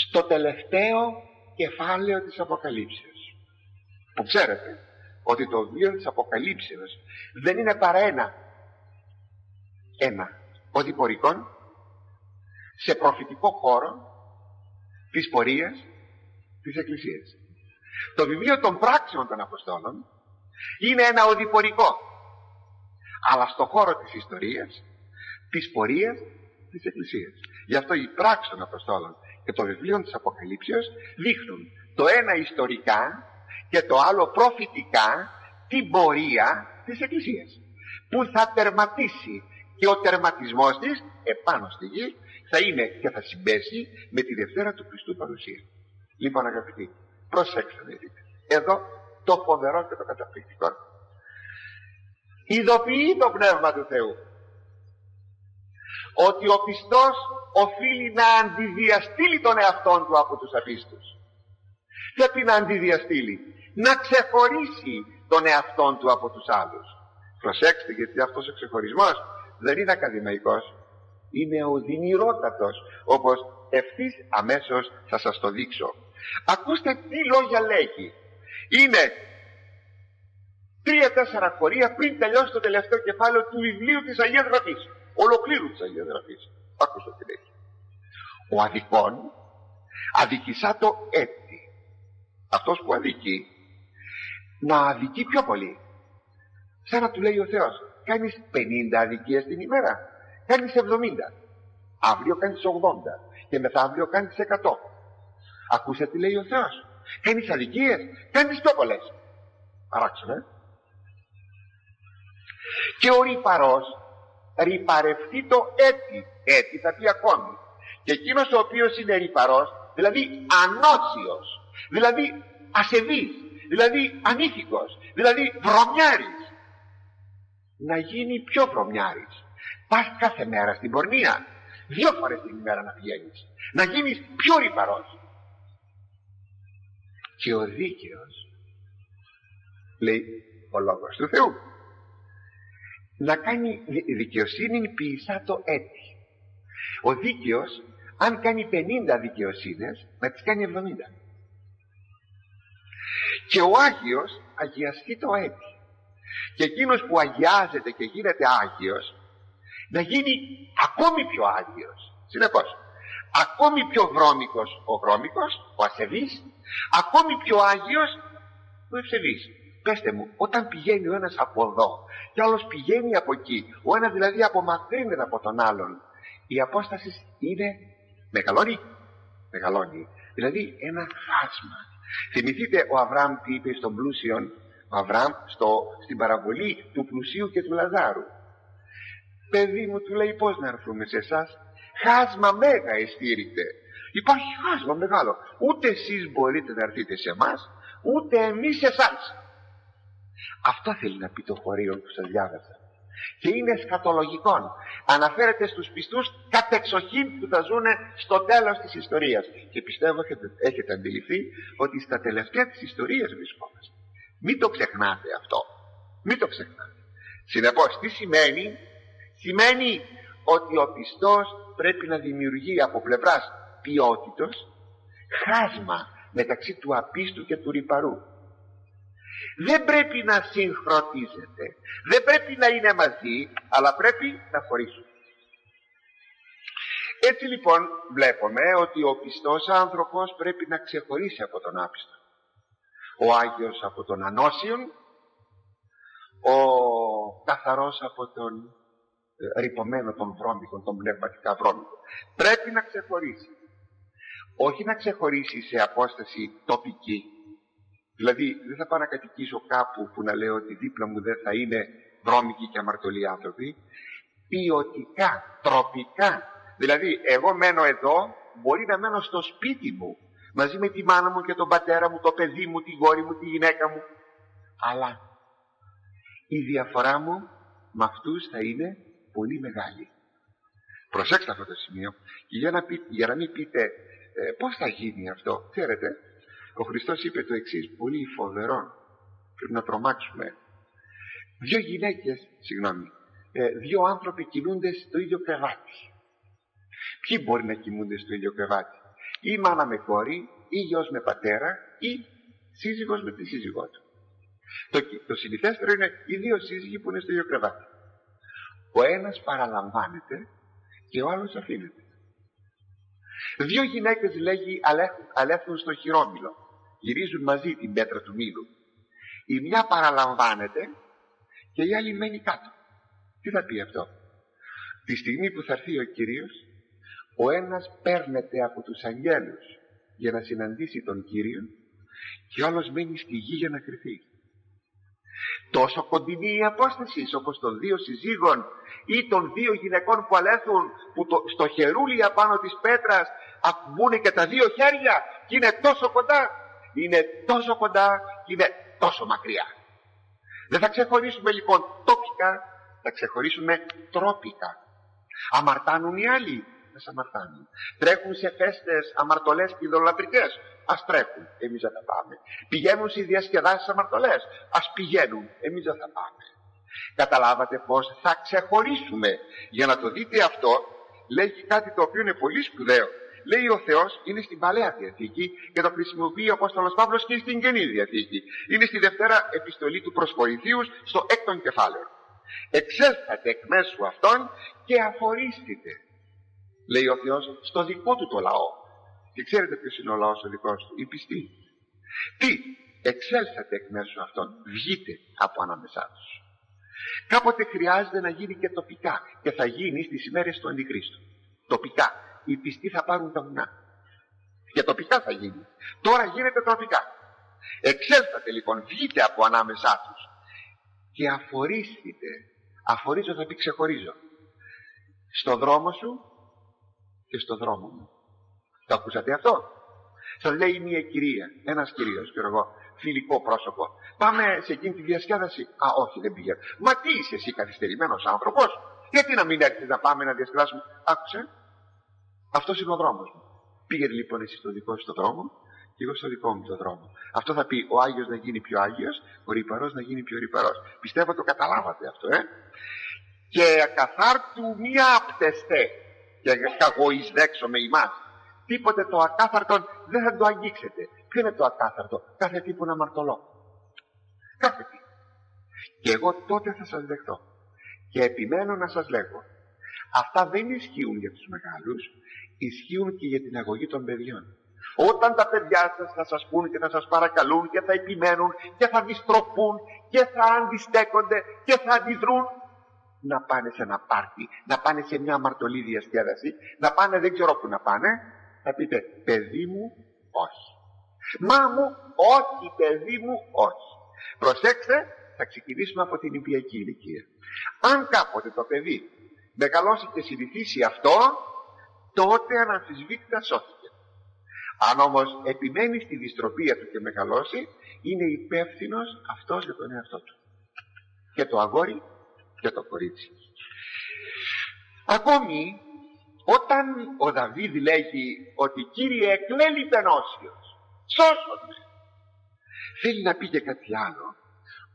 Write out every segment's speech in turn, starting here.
στο τελευταίο κεφάλαιο της Αποκαλύψεως, που ξέρετε ότι το βιβλίο της Αποκαλύψεως δεν είναι παρά ένα οδηπορικό σε προφητικό χώρο της πορείας της Εκκλησίας. Το βιβλίο των πράξεων των Αποστόλων είναι ένα οδηπορικό, αλλά στο χώρο της ιστορίας της πορείας της Εκκλησίας. Γι' αυτό οι πράξεις των Αποστόλων και το βιβλίο της Αποκαλύψεως δείχνουν το ένα ιστορικά και το άλλο προφητικά την πορεία της Εκκλησίας, που θα τερματίσει, και ο τερματισμός της επάνω στη γη θα είναι και θα συμπέσει με τη Δευτέρα του Χριστού παρουσία. Λοιπόν, αγαπητοί, προσέξτε να δείτε εδώ το φοβερό και το καταπληκτικό. Ειδοποιεί το Πνεύμα του Θεού ότι ο πιστός οφείλει να αντιδιαστήλει τον εαυτόν του από τους απίστους. Γιατί να αντιδιαστήλει? Να ξεχωρίσει τον εαυτόν του από τους άλλους. Προσέξτε, γιατί αυτός ο ξεχωρισμός δεν είναι ακαδημαϊκός, είναι οδυνηρότατος, όπως ευθύς αμέσως θα σας το δείξω. Ακούστε τι λόγια λέγει. Είναι 3-4 χωρία πριν τελειώσει το τελευταίο κεφάλαιο του βιβλίου της Αγίας Γραφής, ολοκλήρου της Αγίας Γραφής. Ακούστε τι λέει. Ο αδικών αδικησά το έτη. Αυτός που αδικεί να αδικεί πιο πολύ. Σαν να του λέει ο Θεός, κάνεις 50 αδικίες την ημέρα, κάνεις 70, αύριο κάνεις 80 και μεθαύριο κάνεις 100. Ακούσατε τι λέει ο Θεός? Κάνεις αδικίες, κάνεις πιο πολλές. Παράξενο, Και ο ρυπαρός ρυπαρευτεί το έτη. Έτη θα πει ακόμη. Και εκείνος ο οποίος είναι ρυπαρός, δηλαδή ανώσιος, δηλαδή ασεβής, δηλαδή ανήθικος, δηλαδή βρωμιάρης, να γίνει πιο βρωμιάρης. Πας κάθε μέρα στην πορνεία, 2 φορές την ημέρα να πηγαίνεις, να γίνεις πιο ρυπαρός. Και ο δίκαιος, λέει ο λόγος του Θεού, να κάνει δικαιοσύνη ποιησά το έτη. Ο δίκαιος, αν κάνει 50 δικαιοσύνες, να τις κάνει 70. Και ο Άγιος αγιαστεί το έτη. Και εκείνος που αγιάζεται και γίνεται Άγιος, να γίνει ακόμη πιο Άγιος. Συνεπώς, ακόμη πιο βρώμικος ο βρώμικος, ο ασεβής, ακόμη πιο Άγιος ο ευσεβής. Πέστε μου, όταν πηγαίνει ο ένας από εδώ και ο άλλος πηγαίνει από εκεί, ο ένας δηλαδή απομακρύνεται από τον άλλον, η απόσταση είναι μεγαλώνει, δηλαδή ένα χάσμα. Θυμηθείτε ο Αβραάμ τι είπε στον πλούσιον, ο Αβραάμ στην παραβολή του πλουσίου και του Λαζάρου. Παιδί μου, του λέει, πώς να έρθουμε σε εσάς? Χάσμα μέγα εστήρητε. Υπάρχει χάσμα μεγάλο. Ούτε εσείς μπορείτε να έρθετε σε εμάς, ούτε εμείς σε εσάς. Αυτό θέλει να πει το χωρίο που σας διάβασα. Και είναι εσχατολογικό. Αναφέρεται στους πιστούς κατεξοχήν που θα ζουν στο τέλος της ιστορίας. Και πιστεύω έχετε αντιληφθεί ότι στα τελευταία της ιστορίας βρισκόμαστε. Μην το ξεχνάτε αυτό. Μην το ξεχνάτε. Συνεπώς, τι σημαίνει? Σημαίνει ότι ο πιστός πρέπει να δημιουργεί από πλευράς ποιότητος χάσμα μεταξύ του απίστου και του ρυπαρού. Δεν πρέπει να συγχρονίζεται, δεν πρέπει να είναι μαζί, αλλά πρέπει να χωρίσουν. Έτσι λοιπόν βλέπουμε ότι ο πιστός άνθρωπος πρέπει να ξεχωρίσει από τον άπιστο. Ο Άγιος από τον ανώσιον, ο καθαρός από τον ρυπωμένο, των βρώμικων, των πνευματικά βρώμικων. Πρέπει να ξεχωρίσει. Όχι να ξεχωρίσει σε απόσταση τοπική. Δηλαδή δεν θα πάω να κατοικήσω κάπου που να λέω ότι δίπλα μου δεν θα είναι βρώμικοι και αμαρτωλοί άνθρωποι. Ποιοτικά, τροπικά. Δηλαδή εγώ μένω εδώ, μπορεί να μένω στο σπίτι μου μαζί με τη μάνα μου και τον πατέρα μου, το παιδί μου, τη γόρη μου, τη γυναίκα μου, αλλά η διαφορά μου με αυτούς θα είναι πολύ μεγάλη. Προσέξτε αυτό το σημείο. Και για να μην πείτε πώς θα γίνει αυτό, ξέρετε, ο Χριστός είπε το εξής, πολύ φοβερό, πρέπει να τρομάξουμε. 2 άνθρωποι κινούνται στο ίδιο κρεβάτι. Ποιοι μπορεί να κοιμούνται στο ίδιο κρεβάτι? ή μάνα με κόρη, ή γιος με πατέρα, ή σύζυγος με τη σύζυγό του. Το συνηθέστερο είναι οι δύο σύζυγοι που είναι στο ίδιο κρεβάτι. Ο ένας παραλαμβάνεται και ο άλλος αφήνεται. Δύο γυναίκες, λέγει, αλέθουν στο χειρόμυλο, γυρίζουν μαζί την πέτρα του μήλου. Η μια παραλαμβάνεται και η άλλη μένει κάτω. Τι θα πει αυτό? Τη στιγμή που θα έρθει ο Κύριος, ο ένας παίρνεται από τους αγγέλους για να συναντήσει τον Κύριο και ο άλλος μένει στη γη για να κρυθεί. Τόσο κοντινή η απόσταση όπως των δύο συζύγων ή των δύο γυναικών που αλέθουν, που στο χερούλι απάνω της πέτρας ακουμπούν και τα δύο χέρια και είναι τόσο κοντά. Είναι τόσο κοντά και είναι τόσο μακριά. Δεν θα ξεχωρίσουμε λοιπόν τοπικά, θα ξεχωρίσουμε τρόπικα. Αμαρτάνουν οι άλλοι, ας αμαρτάνουν. Τρέχουν σε φέστες αμαρτωλές και ειδωλατρικές, ας τρέχουν, εμείς δεν θα πάμε. Πηγαίνουν σε διασκεδάσεις αμαρτωλές, ας πηγαίνουν, εμείς δεν θα πάμε. Καταλάβατε πως θα ξεχωρίσουμε? Για να το δείτε αυτό, λέγει κάτι το οποίο είναι πολύ σπουδαίο. Λέει ο Θεός είναι στην Παλαιά Διαθήκη και το χρησιμοποιεί ο Απόστολος Παύλος και στην Καινή Διαθήκη. Είναι στη Δευτέρα επιστολή του προς Κορινθίους, στο 6ο κεφάλαιο. Εξέλθατε εκ μέσου αυτών και αφορίστητε, λέει ο Θεός, στο δικό του το λαό. Και ξέρετε ποιος είναι ο λαός ο δικός του? Οι πιστοί. Τι? Εξέλθατε εκ μέσου αυτών, βγείτε από ανάμεσά τους. Κάποτε χρειάζεται να γίνει και τοπικά, και θα γίνει στις ημέρες του Αντιχρίστου. Τοπικά. Οι πιστοί θα πάρουν τα βουνά και τοπικά θα γίνει. Τώρα γίνεται τοπικά. Εξέλθατε λοιπόν, βγείτε από ανάμεσά τους και αφορίστητε. Αφορίζω θα πει ξεχωρίζω. Στο δρόμο σου και στο δρόμο μου. Το ακούσατε αυτό? Σας λέει μια κυρία, ένας κυρίος, ξέρω εγώ, φιλικό πρόσωπο. Πάμε σε εκείνη τη διασκέδαση? Α, όχι, δεν πηγαίνω. Μα τι είσαι εσύ, καθυστερημένος άνθρωπος? Γιατί να μην έρθεις να πάμε να διασκεδάσουμε? Άκουσε. Αυτός είναι ο δρόμος μου. Πήγαινε λοιπόν εσύ στο δικό σου το δρόμο και εγώ στο δικό μου το δρόμο. Αυτό θα πει ο Άγιος να γίνει πιο Άγιος, ο ρυπαρός να γίνει πιο ρυπαρός. Πιστεύω το καταλάβατε αυτό, Και ακαθάρτου μία απτεστέ και καγωείς δέξω με ημάς. Τίποτε το ακάθαρτο δεν θα το αγγίξετε. Ποιο είναι το ακάθαρτο? Κάθε τι που είναι αμαρτωλό. Κάθε τι. Και εγώ τότε θα σας δεχτώ. Και επιμένω να σας λέγω, αυτά δεν ισχύουν για τους μεγάλους, ισχύουν και για την αγωγή των παιδιών. Όταν τα παιδιά σας θα σας πούν και θα σας παρακαλούν και θα επιμένουν και θα αντιστροφούν και θα αντιστέκονται και θα αντιδρούν, να πάνε σε ένα πάρτι, να πάνε σε μια αμαρτωλή διασκέδαση, να πάνε δεν ξέρω που να πάνε, θα πείτε παιδί μου όχι, μα μου όχι, παιδί μου όχι. Προσέξτε, θα ξεκινήσουμε από την νηπιακή ηλικία. Αν κάποτε το παιδί μεγαλώσει και συνηθίσει αυτό, τότε αναμφισβήτητα σώθηκε. Αν όμως επιμένει στη δυστροπία του και μεγαλώσει, είναι υπεύθυνος αυτός για τον εαυτό του. Και το αγόρι και το κορίτσι. Ακόμη, όταν ο Δαβίδ λέγει ότι Κύριε εκλέλει πενώσιος, σώσον με, θέλει να πει και κάτι άλλο,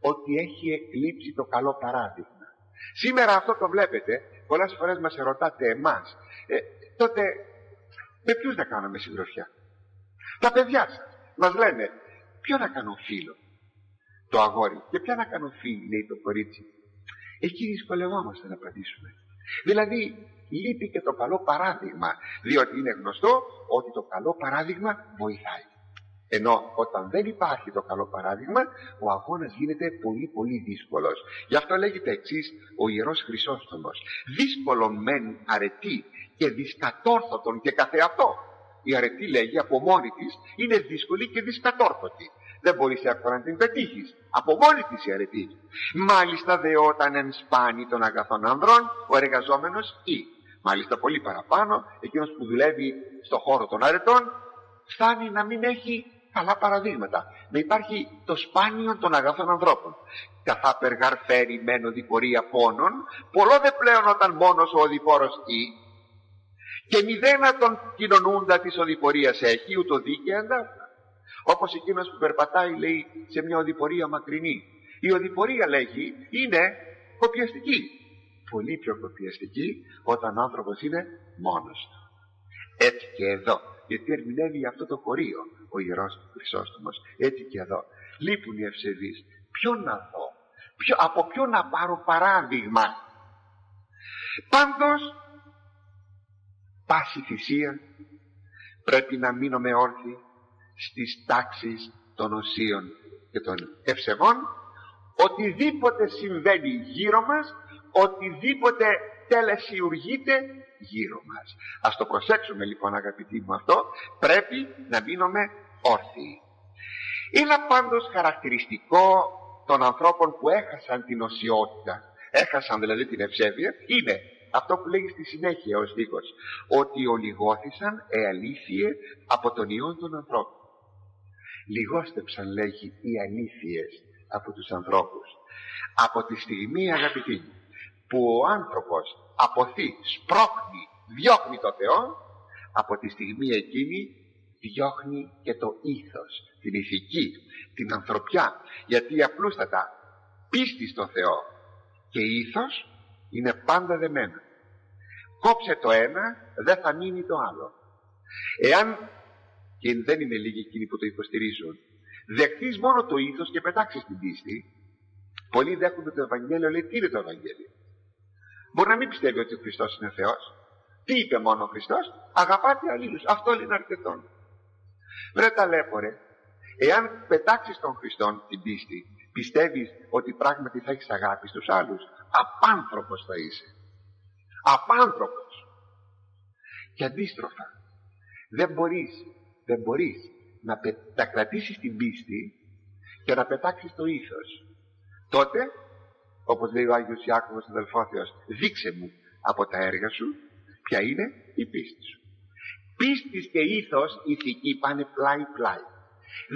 ότι έχει εκλείψει το καλό παράδειγμα. Σήμερα αυτό το βλέπετε, πολλές φορές μας ερωτάτε εμάς, τότε με ποιους να κάνουμε συντροφιά? Τα παιδιά σας μας λένε, ποιο να κάνω φίλο? Το αγόρι. Και ποια να κάνω φίλη, λέει το κορίτσι? Εκεί δυσκολευόμαστε να απαντήσουμε. Δηλαδή λείπει και το καλό παράδειγμα, διότι είναι γνωστό ότι το καλό παράδειγμα βοηθάει. Ενώ όταν δεν υπάρχει το καλό παράδειγμα, ο αγώνας γίνεται πολύ πολύ δύσκολος. Γι' αυτό λέγεται εξής ο Ιερός Χρυσόστομος: δύσκολον μεν αρετή και δυσκατόρθωτον και καθεαυτό. Η αρετή, λέγει, από μόνη της είναι δύσκολη και δυσκατόρθωτη. Δεν μπορείς εύκολα να την πετύχεις. Από μόνη της η αρετή. Μάλιστα δε όταν ενσπάνει των αγαθών ανδρών ο εργαζόμενος ή, μάλιστα πολύ παραπάνω, εκείνος που δουλεύει στον χώρο των αρετών, φτάνει να μην έχει καλά παραδείγματα. Να υπάρχει το σπάνιο των αγαθών ανθρώπων. Καθά περγαρφέρει μεν οδηπορία πόνων, πολλό δε πλέον όταν μόνος ο οδηπόρος ή, και μηδένα τον κοινωνούντα της οδηπορίας έχει, ούτω δίκαια εντάφτα. Όπως εκείνος που περπατάει, λέει, σε μια οδηπορία μακρινή. Η οδηπορία, λέγει, είναι κοπιαστική. Πολύ πιο κοπιαστική όταν ο άνθρωπος είναι μόνος του. Έτσι και εδώ γιατί ερμηνεύει αυτό το χωρίο ο Ιερός Χρυσόστομος. Έτσι και εδώ. Λείπουν οι ευσεβείς. Ποιον να δω, από ποιον να πάρω παράδειγμα? Πάντως, πάση θυσία πρέπει να μείνουμε όρθιοι στις τάξεις των οσίων και των ευσεβών. Οτιδήποτε συμβαίνει γύρω μας, οτιδήποτε τελεσιουργείται γύρω μας. Ας το προσέξουμε λοιπόν, αγαπητοί μου, αυτό. Πρέπει να μείνουμε όρθιοι. Είναι πάντως χαρακτηριστικό των ανθρώπων που έχασαν την οσιότητα, έχασαν δηλαδή την ευσέβεια, είναι αυτό που λέγει στη συνέχεια ο στίχος, ότι ολιγώθησαν αλήθειε από τον ιόν των ανθρώπων. Λιγόστεψαν, λέγει, οι αλήθειες από τους ανθρώπους. Από τη στιγμή, αγαπητοί, που ο άνθρωπος αποθεί, σπρώχνει, διώχνει το Θεό, από τη στιγμή εκείνη διώχνει και το ήθος, την ηθική, την ανθρωπιά. Γιατί απλούστατα πίστη στο Θεό και ήθος είναι πάντα δεμένα. Κόψε το ένα, δεν θα μείνει το άλλο. Εάν, και δεν είναι λίγοι εκείνοι που το υποστηρίζουν, δεχτείς μόνο το ήθος και πετάξεις την πίστη, πολλοί δέχονται το Ευαγγέλιο, λέει τι είναι το Ευαγγέλιο? Μπορεί να μην πιστεύει ότι ο Χριστός είναι Θεός. Τι είπε μόνο ο Χριστός? Αγαπάτε αλλήλους. Αυτό είναι αρκετό. Βρε ταλέπορε, εάν πετάξεις τον Χριστόν την πίστη, πιστεύεις ότι πράγματι θα έχεις αγάπη στους άλλους? Απάνθρωπος θα είσαι. Απάνθρωπος. Και αντίστροφα, δεν μπορείς να κρατήσεις την πίστη και να πετάξεις το ήθος. Τότε, όπως λέει ο Άγιος Ιάκωβος ο Δελφόθεος, δείξε μου από τα έργα σου ποια είναι η πίστη σου. Πίστης και ήθος, ηθική, πάνε πλάι-πλάι.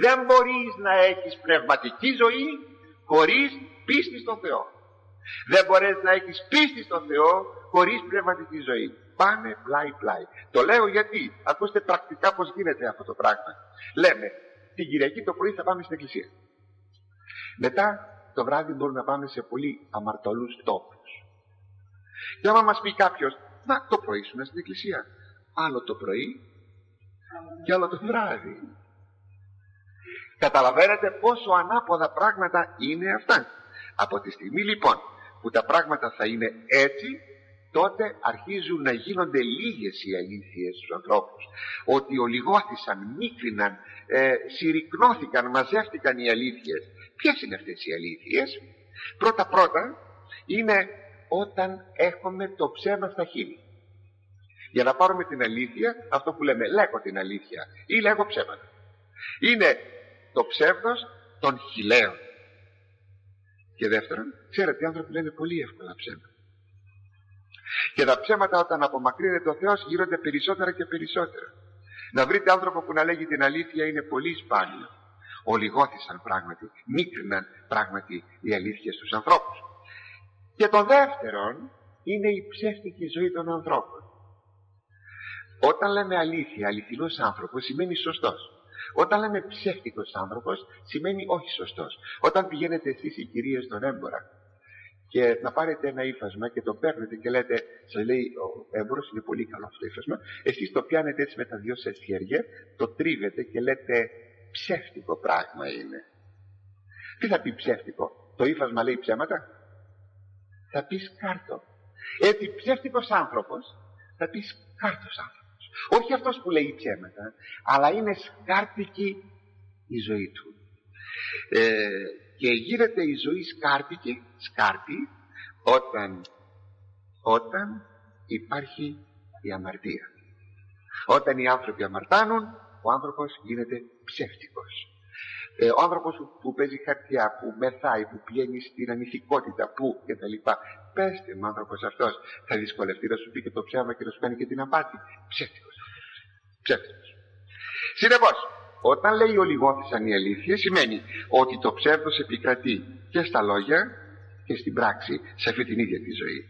Δεν μπορείς να έχεις πνευματική ζωή χωρίς πίστη στον Θεό. Δεν μπορείς να έχεις πίστη στον Θεό χωρίς πνευματική ζωή. Πάνε πλάι-πλάι. Το λέω γιατί, ακούστε πρακτικά πως γίνεται αυτό το πράγμα. Λέμε, την Κυριακή το πρωί θα πάμε στην εκκλησία. Μετά το βράδυ μπορούμε να πάμε σε πολύ αμαρτωλούς τόπους. Και άμα μας πει κάποιος, να το πρωί σου στην εκκλησία, άλλο το πρωί και άλλο το βράδυ. Καταλαβαίνετε πόσο ανάποδα πράγματα είναι αυτά. Από τη στιγμή λοιπόν που τα πράγματα θα είναι έτσι, τότε αρχίζουν να γίνονται λίγες οι αλήθειες στους ανθρώπους. Ότι ολιγώθησαν, μίκριναν, συρρυκνώθηκαν, μαζεύτηκαν οι αλήθειες. Ποιες είναι αυτές οι αλήθειες? Πρώτα είναι όταν έχουμε το ψέμα στα χείλη. Για να πάρουμε την αλήθεια, αυτό που λέμε λέγω την αλήθεια ή λέγω ψέματα, είναι το ψεύδος των χιλέων. Και δεύτερον, ξέρετε, οι άνθρωποι λένε πολύ εύκολα ψέματα. Και τα ψέματα, όταν απομακρύνεται ο Θεός, γίνονται περισσότερα και περισσότερα. Να βρείτε άνθρωπο που να λέγει την αλήθεια είναι πολύ σπάνιο. Ολιγώθησαν πράγματι, μίκριναν πράγματι οι αλήθειες στους ανθρώπους. Και το δεύτερον είναι η ψεύτικη ζωή των ανθρώπων. Όταν λέμε αλήθεια, αληθινός άνθρωπος σημαίνει σωστός. Όταν λέμε ψεύτικος άνθρωπος σημαίνει όχι σωστός. Όταν πηγαίνετε εσείς οι κυρίες στον έμπορα και να πάρετε ένα ύφασμα και το παίρνετε και λέτε, σας λέει ο έμπορος, είναι πολύ καλό αυτό το ύφασμα, εσείς το πιάνετε έτσι με τα δυο σας χέρια, το τρίβετε και λέτε ψεύτικο πράγμα είναι. Τι θα πει ψεύτικο? Το ύφασμα λέει ψέματα? Θα πεις κάρτο. Έτσι ψεύτικος άνθρωπος θα πεις κάρτος άνθρωπος. Όχι αυτός που λέει ψέματα, αλλά είναι σκάρτικη η ζωή του. Και γίνεται η ζωή σκάρτη όταν υπάρχει η αμαρτία. Όταν οι άνθρωποι αμαρτάνουν, ο άνθρωπος γίνεται ψεύτικος. Ο άνθρωπος που παίζει χαρτιά, που μεθάει, που πηγαίνει στην ανηθικότητα, που κτλ. Πέστε μου, άνθρωπος αυτός θα δυσκολευτεί να σου πει και το ψέμα και να σου κάνει και την απάτη? Ψεύτικος. Συνεπώς, όταν λέει ολιγώθησαν οι αλήθειες, σημαίνει ότι το ψεύδος επικρατεί και στα λόγια και στην πράξη, σε αυτή την ίδια τη ζωή.